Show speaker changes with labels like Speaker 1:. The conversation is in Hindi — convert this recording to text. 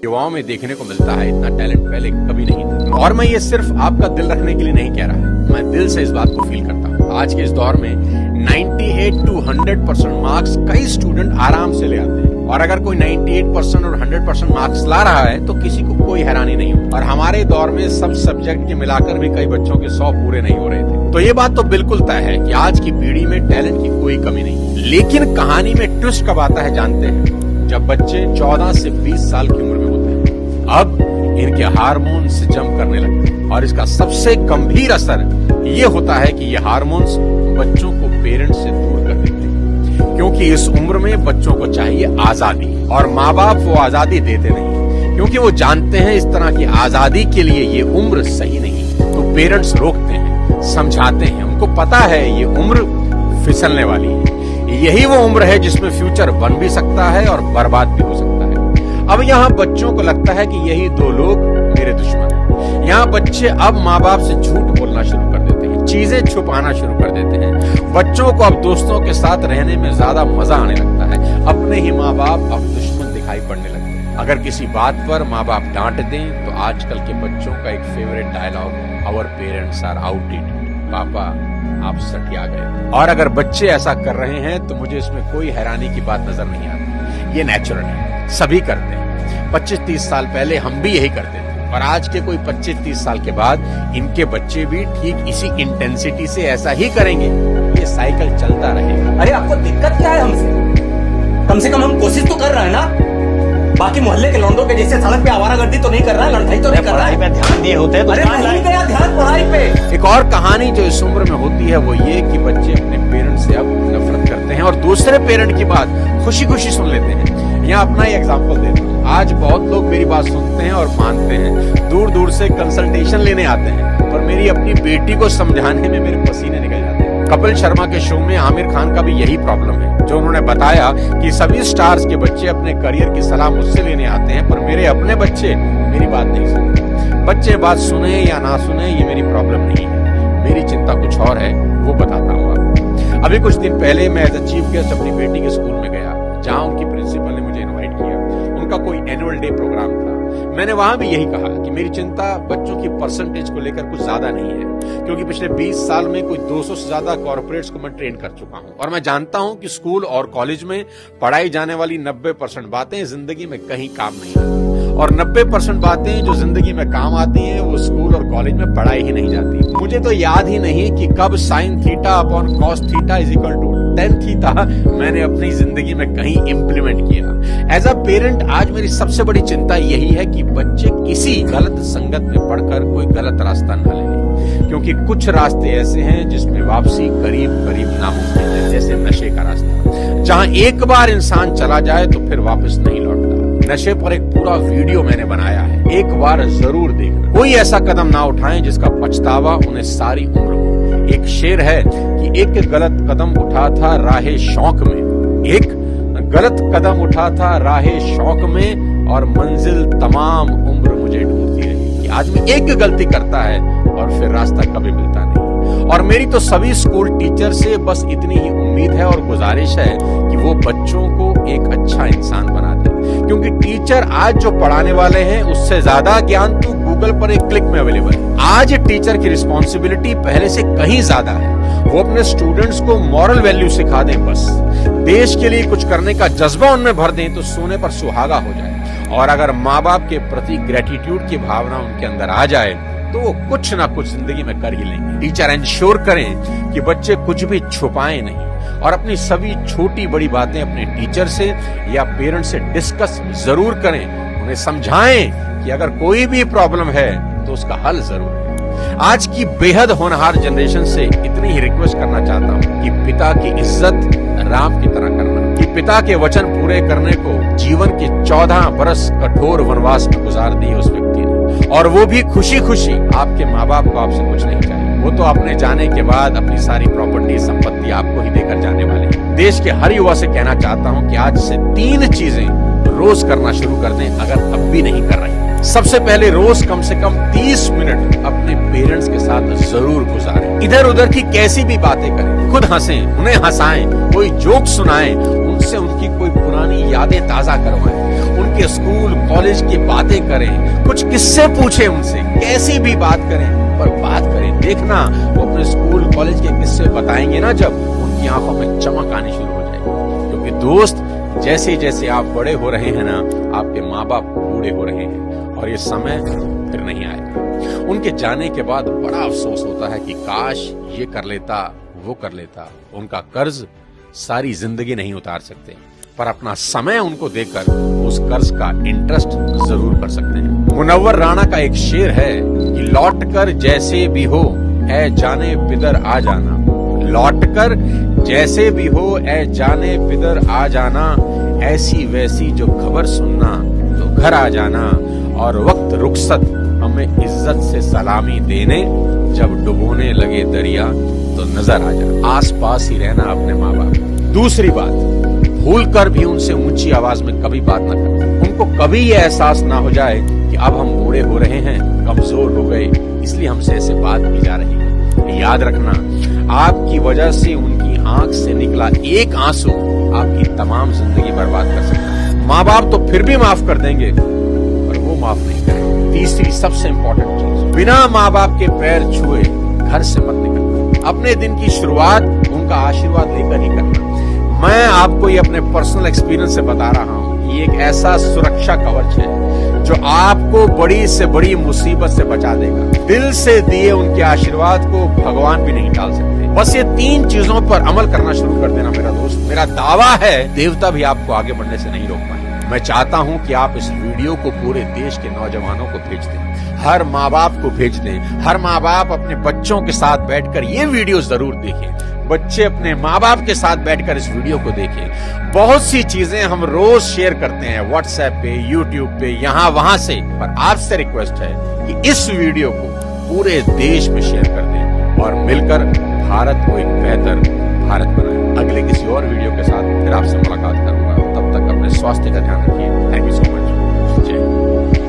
Speaker 1: युवाओं में देखने को मिलता है, इतना टैलेंट पहले कभी नहीं था। और मैं ये सिर्फ आपका दिल रखने के लिए नहीं कह रहा, मैं दिल से इस बात को फील करता हूँ। आज के इस दौर में 98 to 100% मार्क्स कई स्टूडेंट आराम से ले आते हैं, और अगर कोई 98% और 100% मार्क्स ला रहा है तो किसी को कोई हैरानी नहीं हो। और हमारे दौर में सब सब्जेक्ट के मिलाकर भी कई बच्चों के 100 पूरे नहीं हो रहे थे। तो ये बात तो बिल्कुल तय है कि आज की पीढ़ी में टैलेंट की कोई कमी नहीं। लेकिन कहानी में ट्विस्ट कब आता है जानते हैं? जब बच्चे 14 से 20 साल की उम्र में होते हैं। अब इनके हार्मोन्स जंप करने लगते हैं, और इसका सबसे गंभीर असर ये होता है कि ये हार्मोन्स बच्चों को पेरेंट्स से दूर कर देते हैं, क्योंकि इस उम्र में बच्चों को चाहिए आजादी, और माँ बाप वो आजादी देते नहीं, क्योंकि वो जानते हैं इस तरह की आजादी के लिए ये उम्र सही नहीं। तो पेरेंट्स रोकते हैं, समझाते हैं, उनको पता है ये उम्र फिसलने वाली है, यही वो उम्र है जिसमें फ्यूचर बन भी सकता है और बर्बाद भी हो सकता है। अब यहाँ बच्चों को लगता है कि यही दो लोग मेरे दुश्मन हैं। यहाँ बच्चे अब माँ बाप से झूठ बोलना शुरू कर देते हैं, चीजें छुपाना शुरू कर देते हैं। बच्चों को अब दोस्तों के साथ रहने में ज्यादा मजा आने लगता है, अपने ही माँ बाप अब दुश्मन दिखाई पड़ने लगते हैं। अगर किसी बात पर माँ बाप डांट दें तो आजकल के बच्चों का एक favourite dialogue, our parents are outdated, पापा आप सटिया गए। और अगर बच्चे ऐसा कर रहे हैं तो मुझे इसमें कोई हैरानी की बात नजर नहीं आती, ये नेचुरल है, सभी करते हैं। 25-30 साल पहले हम भी यही करते थे, और आज के कोई 25-30 साल के बाद इनके बच्चे भी ठीक इसी इंटेंसिटी से ऐसा ही करेंगे। ये साइकिल चलता रहेगा।
Speaker 2: अरे आपको दिक्कत क्या है हमसे? कम से कम हम कोशिश तो कर रहे हैं ना। बाकी मोहल्ले के लौंडों के जैसे सड़क पे आवारागर्दी तो नहीं कर रहा है, लड़ाई तो नहीं कर रहा है।
Speaker 3: पे ध्यान दिए होते हैं तो
Speaker 2: अरे नहीं गया ध्यान पढ़ाई पे।
Speaker 1: एक और कहानी जो इस उम्र में होती है वो ये कि बच्चे अपने पेरेंट से अब नफरत करते हैं और दूसरे पेरेंट की बात खुशी खुशी सुन लेते हैं। यहाँ अपना ही एग्जाम्पल देता हूँ। आज बहुत लोग मेरी बात सुनते हैं और मानते हैं, दूर दूर से कंसल्टेशन लेने आते हैं, पर मेरी अपनी बेटी को समझाने में मेरे पसीने निकल जाते हैं। कपिल शर्मा के शो में आमिर खान का भी यही प्रॉब्लम है, जो उन्होंने बताया कि सभी स्टार्स के बच्चे अपने करियर की सलाह मुझसे लेने आते हैं, पर मेरे अपने बच्चे मेरी बात नहीं सुनते। बच्चे बात सुने या ना सुने ये मेरी प्रॉब्लम नहीं है, मेरी चिंता कुछ और है, वो बताता हूँ आपको। अभी कुछ दिन पहले मैं एज अ चीफ गेस्ट अपनी बेटी के स्कूल में गया, जहाँ उनकी प्रिंसिपल ने मुझे इन्वाइट किया। उनका कोई एनुअल डे प्रोग्राम था। मैंने वहां भी यही कहा कि मेरी चिंता बच्चों की परसेंटेज को लेकर कुछ ज्यादा नहीं है, क्योंकि पिछले 20 साल में कोई 200 से ज्यादा कॉर्पोरेट्स को मैं ट्रेन कर चुका हूं, और मैं जानता हूं कि स्कूल और कॉलेज में पढ़ाई जाने वाली 90% बातें जिंदगी में कहीं काम नहीं आती, और 90% बातें जो जिंदगी में काम आती हैं वो स्कूल और कॉलेज में पढ़ाई ही नहीं जाती। मुझे तो याद ही नहीं कि कब sine theta upon cos theta is equal to tan theta मैंने अपनी जिंदगी में कहीं इंप्लीमेंट किया। एज अ पेरेंट आज मेरी सबसे बड़ी चिंता यही है कि बच्चे किसी गलत संगत में पढ़कर कोई गलत रास्ता न ले लें, क्योंकि कुछ रास्ते ऐसे हैं जिसमें वापसी करीब करीब नामुमकिन है, जैसे नशे का रास्ता, जहां एक बार इंसान चला जाए तो फिर वापस नहीं लौटता। नशे पर एक पूरा वीडियो मैंने बनाया है, एक बार जरूर देखना। कोई ऐसा कदम ना उठाएं जिसका पछतावा उन्हें सारी उम्र हो। एक शेर है कि एक गलत कदम उठा था राहे शौक में, एक गलत कदम उठा था राहे शौक में, और मंजिल तमाम उम्र मुझे ढूंढती रही। कि आदमी एक गलती करता है और फिर रास्ता कभी मिलता नहीं। और मेरी तो सभी स्कूल टीचर से बस इतनी ही उम्मीद है और गुजारिश है कि वो बच्चों को एक अच्छा इंसान बना दे, क्योंकि टीचर आज जो पढ़ाने वाले हैं उससे ज्यादा ज्ञान तो गूगल पर एक क्लिक में अवेलेबल है। आज टीचर की रिस्पॉन्सिबिलिटी पहले से कहीं ज्यादा है। वो अपने स्टूडेंट्स को मॉरल वैल्यू सिखा दें, बस देश के लिए कुछ करने का जज्बा उनमें भर दें तो सोने पर सुहागा हो जाए। और अगर माँ बाप के प्रति ग्रेटिट्यूड की भावना उनके अंदर आ जाए तो वो कुछ ना कुछ जिंदगी में कर ही लेंगे। टीचर इंश्योर करें कि बच्चे कुछ भी छुपाएं नहीं, और अपनी सभी छोटी बड़ी बातें अपने टीचर से या पेरेंट्स से डिस्कस जरूर करें। उन्हें समझाएं कि अगर कोई भी प्रॉब्लम है तो उसका हल जरूर है। आज की बेहद होनहार जनरेशन से इतनी ही रिक्वेस्ट करना चाहता हूं कि पिता की इज्जत राम की तरह करना, कि पिता के वचन पूरे करने को जीवन के 14 बरस कठोर वनवास में गुजार दिए उस व्यक्ति ने, और वो भी खुशी खुशी। आपके माँ बाप को आपसे कुछ नहीं चाहिए, वो तो अपने जाने के बाद अपनी सारी प्रॉपर्टी संपत्ति आपको ही देकर जाने वाले हैं। देश के हर युवा से कहना चाहता हूं कि आज से 3 चीजें रोज करना शुरू कर दें, अगर अब भी नहीं कर रहे। सबसे पहले रोज कम से कम 30 मिनट अपने पेरेंट्स के साथ जरूर गुजारें। इधर उधर की कैसी भी बातें करें, खुद हंसें, उन्हें हंसाएं, कोई जोक सुनाएं, उनसे उनकी कोई पुरानी यादें ताजा करवाएं, उनके स्कूल कॉलेज की बातें करें, कुछ किस्से पूछें उनसे, कैसी भी बात करें पर बात करें। देखना वो अपने स्कूल कॉलेज के किस्से बताएंगे ना, जब उनकी आंखों में चमक आनी शुरू हो जाएगी। क्योंकि दोस्त, जैसे जैसे आप बड़े हो रहे हैं ना, आपके माँ बाप बूढ़े हो रहे हैं और ये समय फिर नहीं आएगा। उनके जाने के बाद बड़ा अफसोस होता है कि काश ये कर लेता, वो कर लेता। उनका कर्ज सारी जिंदगी नहीं उतार सकते, पर अपना समय उनको देकर उस कर्ज का इंटरेस्ट जरूर कर सकते हैं। मुनव्वर राणा का एक शेर है कि लौट कर जैसे भी हो ऐ जाने पिदर आ जाना, लौट कर जैसे भी हो ऐ जाने पिदर आ जाना, ऐसी वैसी जो खबर सुनना तो घर आ जाना, और वक्त रुखसत हमें इज्जत से सलामी देने, जब डुबोने लगे दरिया तो नजर आ जाना। आस पास ही रहना अपने माँ बाप। दूसरी बात, भूल कर भी उनसे ऊंची आवाज में कभी बात न करना। उनको कभी ये एहसास ना हो जाए कि अब हम बूढ़े हो रहे हैं, कमजोर हो गए, इसलिए हमसे ऐसे बात की जा रही है। याद रखना, आपकी वजह से उनकी आंख से निकला एक आंसू आपकी तमाम जिंदगी बर्बाद कर सकता है। माँ बाप तो फिर भी माफ कर देंगे, पर वो माफ नहीं करेंगे। तीसरी सबसे इंपॉर्टेंट चीज, बिना माँ बाप के पैर छुए घर से मत निकलना। अपने दिन की शुरुआत उनका आशीर्वाद लेकर ही करना। मैं आपको ये अपने पर्सनल एक्सपीरियंस से बता रहा हूँ, ये एक ऐसा सुरक्षा कवच है जो आपको बड़ी से बड़ी मुसीबत से बचा देगा। दिल से दिए उनके आशीर्वाद को भगवान भी नहीं टाल सकते। बस ये 3 चीजों पर अमल करना शुरू कर देना मेरा दोस्त। मेरा दावा है देवता भी आपको आगे बढ़ने से नहीं रोक पाए। मैं चाहता हूं कि आप इस वीडियो को पूरे देश के नौजवानों को भेज दें, हर माँ बाप को भेज दें। हर माँ बाप अपने बच्चों के साथ बैठकर ये वीडियो जरूर देखें। बच्चे अपने माँ बाप के साथ बैठकर इस वीडियो को देखें। बहुत सी चीजें हम रोज शेयर करते हैं व्हाट्सएप पे, यूट्यूब पे, यहाँ वहां से, पर आपसे रिक्वेस्ट है कि इस वीडियो को पूरे देश में शेयर कर दें और मिलकर भारत को एक बेहतर भारत बनाएं। अगले किसी और वीडियो के साथ फिर आपसे मुलाकात करूंगा। तब तक अपने स्वास्थ्य का ध्यान रखिए। Thank you so much. जय हिंद।